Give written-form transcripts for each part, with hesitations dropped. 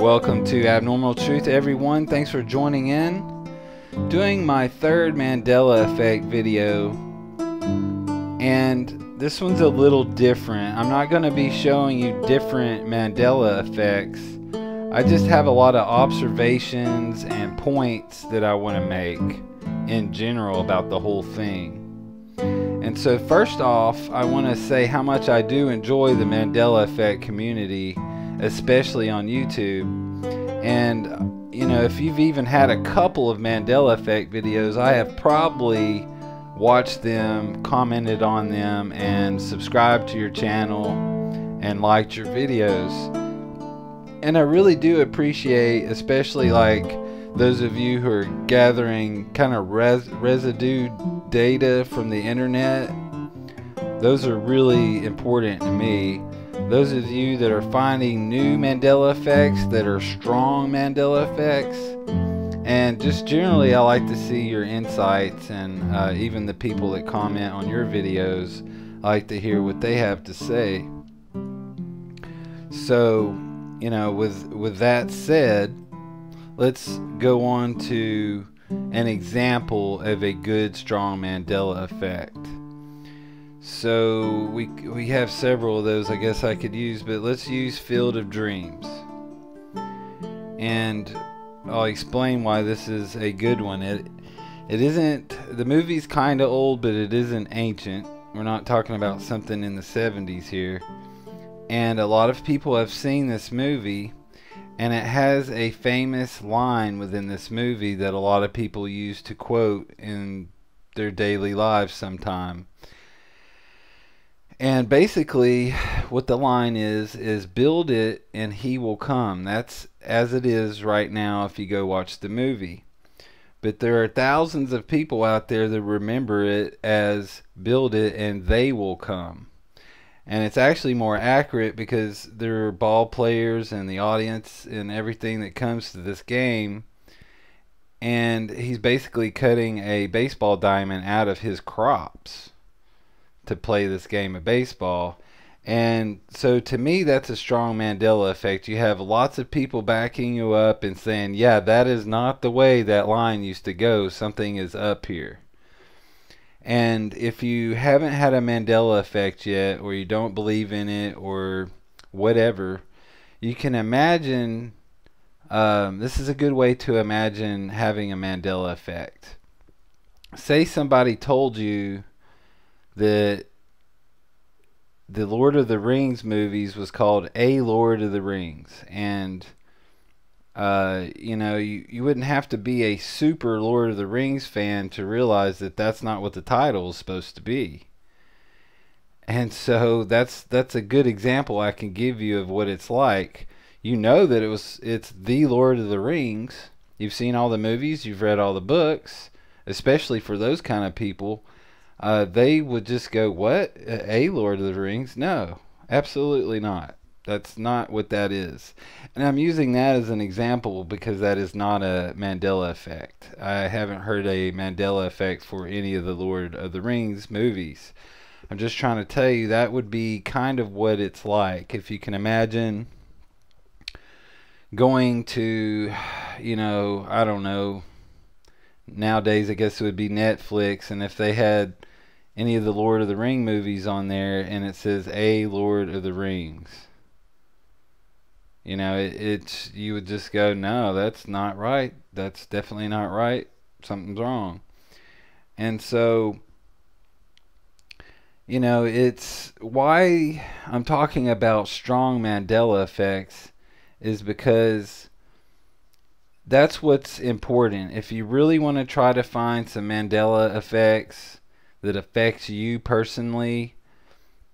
Welcome to Abnormal Truth, everyone. Thanks for joining in. Doing my third Mandela Effect video, and this one's a little different. I'm not going to be showing you different Mandela effects. I just have a lot of observations and points that I want to make in general about the whole thing. And so first off, I want to say how much I do enjoy the Mandela Effect community, especially on YouTube. And you know, if you've even had a couple of Mandela Effect videos, I have probably watched them, commented on them, and subscribed to your channel and liked your videos. And I really do appreciate, especially like those of you who are gathering kind of residue data from the internet. Those are really important to me. Those of you that are finding new Mandela effects that are strong Mandela effects, and just generally I like to see your insights, and even the people that comment on your videos, I like to hear what they have to say. So, you know, with that said, let's go on to an example of a good strong Mandela effect. So we have several of those I guess I could use, but let's use Field of Dreams. And I'll explain why this is a good one. It isn't, the movie's kind of old, but it isn't ancient. We're not talking about something in the 70s here. And a lot of people have seen this movie, and it has a famous line within this movie that a lot of people use to quote in their daily lives sometime. And basically what the line is build it and he will come. That's as it is right now if you go watch the movie. But there are thousands of people out there that remember it as build it and they will come. And it's actually more accurate because there are ball players and the audience and everything that comes to this game. And he's basically cutting a baseball diamond out of his crops to play this game of baseball. And so to me, that's a strong Mandela effect. You have lots of people backing you up and saying, yeah, that is not the way that line used to go. Something is up here. And if you haven't had a Mandela effect yet, or you don't believe in it, or whatever, you can imagine, this is a good way to imagine having a Mandela effect. Say somebody told you that the Lord of the Rings movies was called A Lord of the Rings, and you know, you wouldn't have to be a super Lord of the Rings fan to realize that that's not what the title is supposed to be. And so that's a good example I can give you of what it's like. You know that it's the Lord of the Rings. You've seen all the movies, you've read all the books, especially for those kind of people. They would just go, what? A Lord of the Rings? No, absolutely not. That's not what that is. And I'm using that as an example because that is not a Mandela effect. I haven't heard a Mandela effect for any of the Lord of the Rings movies. I'm just trying to tell you that would be kind of what it's like. If you can imagine going to, you know, I don't know, nowadays I guess it would be Netflix, and if they had any of the Lord of the Ring movies on there and it says A Lord of the Rings, you know, it's you would just go, no, that's not right. That's definitely not right. Something's wrong. And so, you know, it's why I'm talking about strong Mandela effects is because that's what's important. If you really want to try to find some Mandela effects that affects you personally,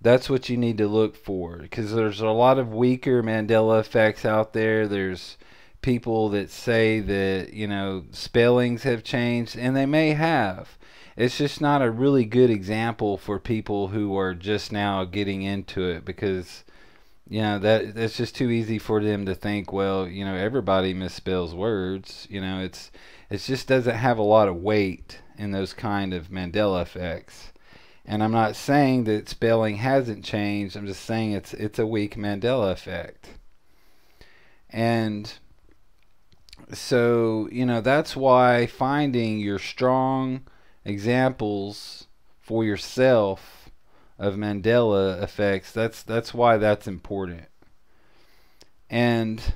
that's what you need to look for, because there's a lot of weaker Mandela effects out there. There's people that say that, you know, spellings have changed, and they may have. It's just not a really good example for people who are just now getting into it, because, you know, that's just too easy for them to think, well, you know, everybody misspells words. You know, it just doesn't have a lot of weight in those kind of Mandela effects. And I'm not saying that spelling hasn't changed. I'm just saying it's a weak Mandela effect. And so, that's why finding your strong examples for yourself of Mandela effects, that's why that's important. And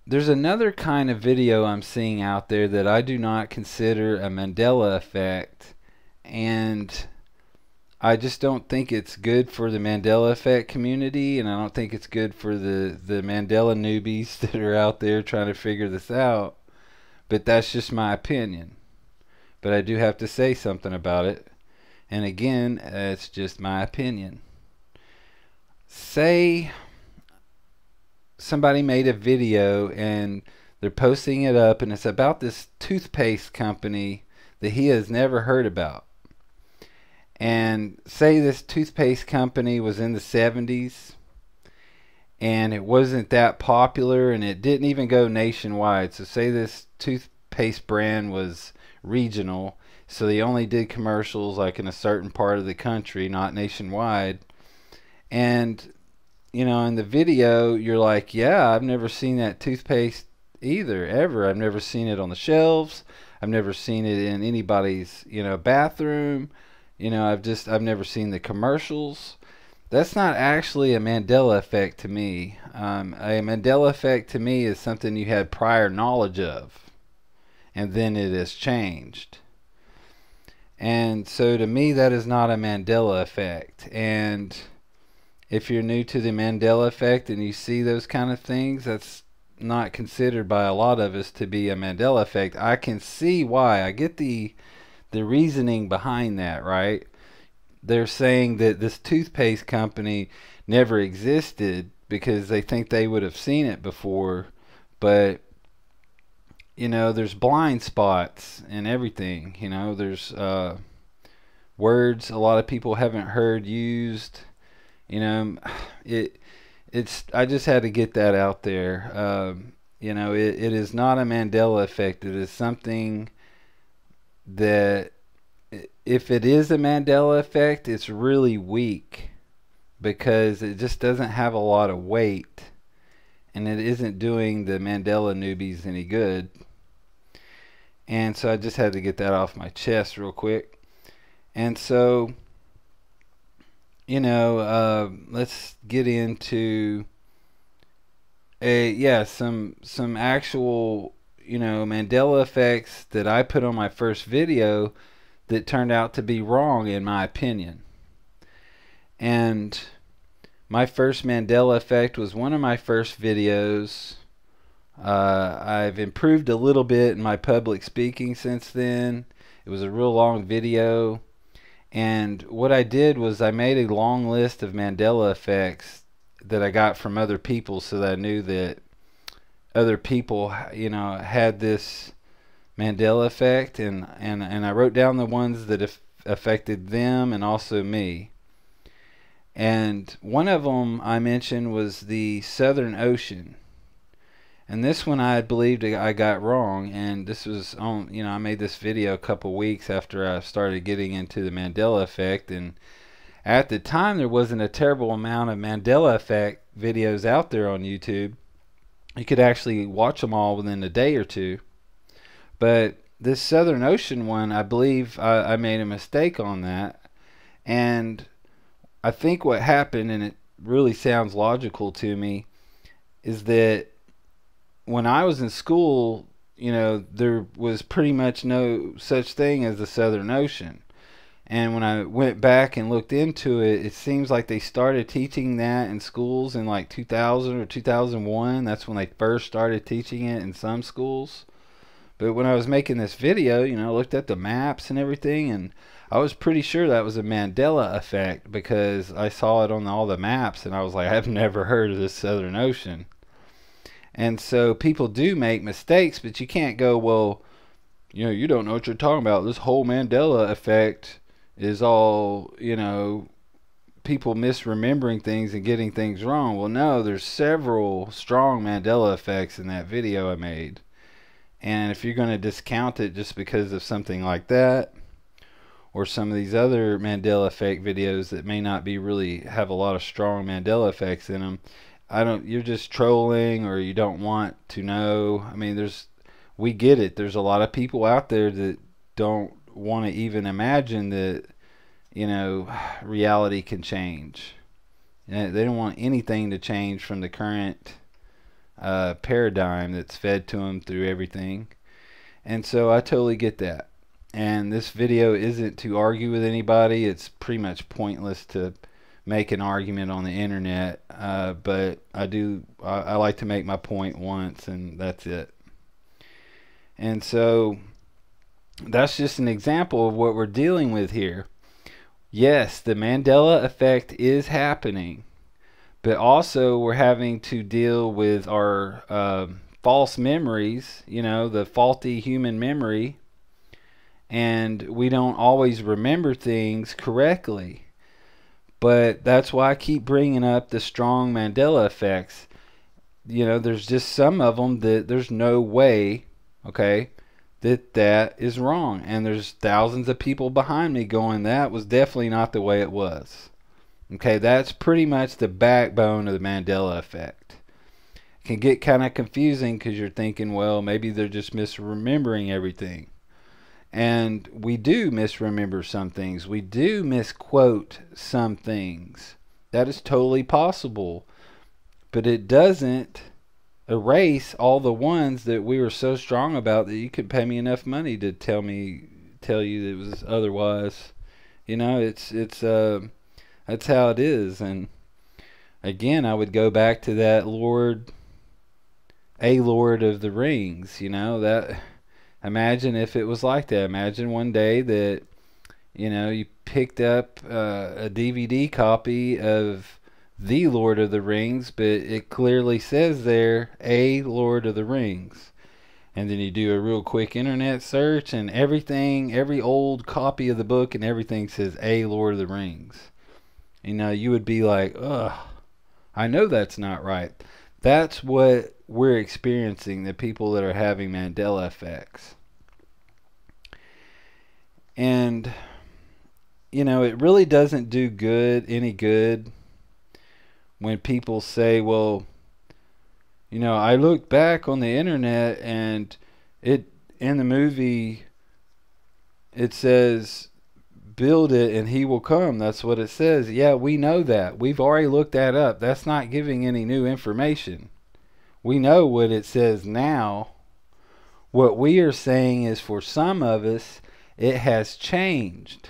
there's another kind of video I'm seeing out there that I do not consider a Mandela effect, and I just don't think it's good for the Mandela effect community, and I don't think it's good for the Mandela newbies that are out there trying to figure this out. But that's just my opinion. But I do have to say something about it. And again, it's just my opinion. Say somebody made a video and they're posting it up, and it's about this toothpaste company that he has never heard about. And say this toothpaste company was in the 70s and it wasn't that popular and it didn't even go nationwide. So say this toothpaste brand was regional, so they only did commercials like in a certain part of the country, not nationwide. And in the video you're like, yeah, I've never seen that toothpaste either, ever. I've never seen it on the shelves. I've never seen it in anybody's bathroom. I've never seen the commercials. That's not actually a Mandela effect to me. A Mandela effect to me is something you had prior knowledge of, and then it has changed. And so to me, that is not a Mandela effect. And if you're new to the Mandela effect and you see those kind of things, that's not considered by a lot of us to be a Mandela effect. I can see why. I get the reasoning behind that, right? They're saying that this toothpaste company never existed because they think they would have seen it before, but there's blind spots and everything. There's words a lot of people haven't heard used. It's I just had to get that out there. It is not a Mandela effect. It is something that, if it is a Mandela effect, it's really weak because it just doesn't have a lot of weight, and it isn't doing the Mandela newbies any good. And so I just had to get that off my chest real quick. And so, let's get into some actual Mandela effects that I put on my first video that turned out to be wrong in my opinion. And my first Mandela effect was one of my first videos. I've improved a little bit in my public speaking since then. It was a real long video, and what I did was I made a long list of Mandela effects that I got from other people, so that I knew that other people had this Mandela effect, and I wrote down the ones that affected them and also me. And one of them I mentioned was the Southern Ocean. And this one I believed I got wrong, and this was on, I made this video a couple weeks after I started getting into the Mandela effect, and at the time there wasn't a terrible amount of Mandela effect videos out there on YouTube. You could actually watch them all within a day or two. But this Southern Ocean one, I believe I made a mistake on that. And I think what happened, and it really sounds logical to me, is that when I was in school, there was pretty much no such thing as the Southern Ocean. And when I went back and looked into it, it seems like they started teaching that in schools in like 2000 or 2001. That's when they first started teaching it in some schools. But when I was making this video, I looked at the maps and everything, and I was pretty sure that was a Mandela effect because I saw it on all the maps, and I was like, I've never heard of this Southern Ocean. And so people do make mistakes, but you can't go, well, you don't know what you're talking about. This whole Mandela effect is all, people misremembering things and getting things wrong. Well, no, there's several strong Mandela effects in that video I made. And if you're going to discount it just because of something like that, or some of these other Mandela effect videos that may not be really have a lot of strong Mandela effects in them, I don't, you're just trolling or you don't want to know. I mean, we get it. There's a lot of people out there that don't want to even imagine that, reality can change. They don't want anything to change from the current paradigm that's fed to them through everything. And so I totally get that. And this video isn't to argue with anybody. It's pretty much pointless to make an argument on the internet. But I like to make my point once, and that's it. And so that's just an example of what we're dealing with here. Yes, the Mandela effect is happening, but also we're having to deal with our false memories, the faulty human memory, and we don't always remember things correctly. But that's why I keep bringing up the strong Mandela effects. There's just some of them that there's no way, okay, that is wrong. And there's thousands of people behind me going, that was definitely not the way it was. Okay, that's pretty much the backbone of the Mandela effect. It can get kind of confusing because you're thinking, well, maybe they're just misremembering everything. And we do misremember some things. We do misquote some things. That is totally possible. But it doesn't erase all the ones that we were so strong about that you could pay me enough money to tell you that it was otherwise. That's how it is. And again, I would go back to that Lord of the Rings. That, imagine if it was like that. Imagine one day that you picked up a DVD copy of The Lord of the Rings, but it clearly says there, A Lord of the Rings. And then you do a real quick internet search, and every old copy of the book and everything says A Lord of the Rings. You would be like, ugh, I know that's not right. That's what we're experiencing, the people that are having Mandela effects. And, it really doesn't do any good when people say, well, I looked back on the internet and in the movie it says build it and he will come. That's what it says. Yeah, we know that. We've already looked that up. That's not giving any new information. We know what it says now. What we are saying is, for some of us, it has changed.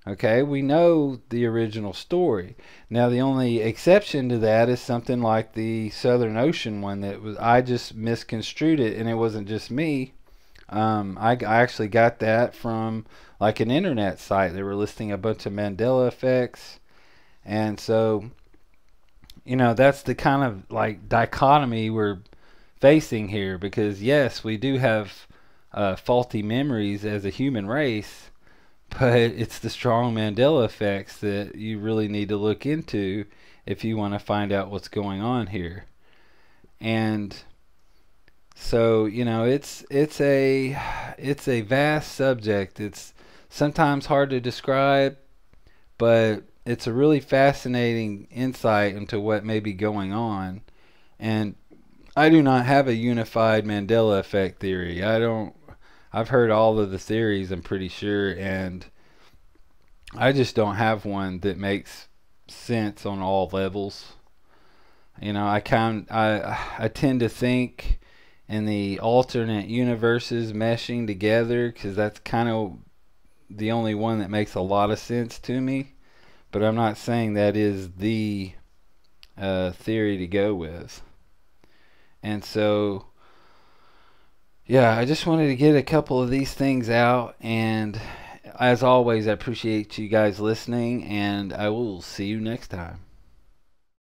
Okay, we know the original story. Now, the only exception to that is something like the Southern Ocean one I just misconstrued it, and it wasn't just me. I actually got that from like an internet site. They were listing a bunch of Mandela effects, and so that's the kind of like dichotomy we're facing here. Because yes, we do have faulty memories as a human race. But it's the strong Mandela effects that you really need to look into if you want to find out what's going on here. And so, it's a vast subject. It's sometimes hard to describe, but it's a really fascinating insight into what may be going on. And I do not have a unified Mandela effect theory. I've heard all of the theories, I'm pretty sure, and I just don't have one that makes sense on all levels. I tend to think in the alternate universes meshing together, because that's kind of the only one that makes a lot of sense to me. But I'm not saying that is the theory to go with. And so, yeah, I just wanted to get a couple of these things out, and as always, I appreciate you guys listening, and I will see you next time.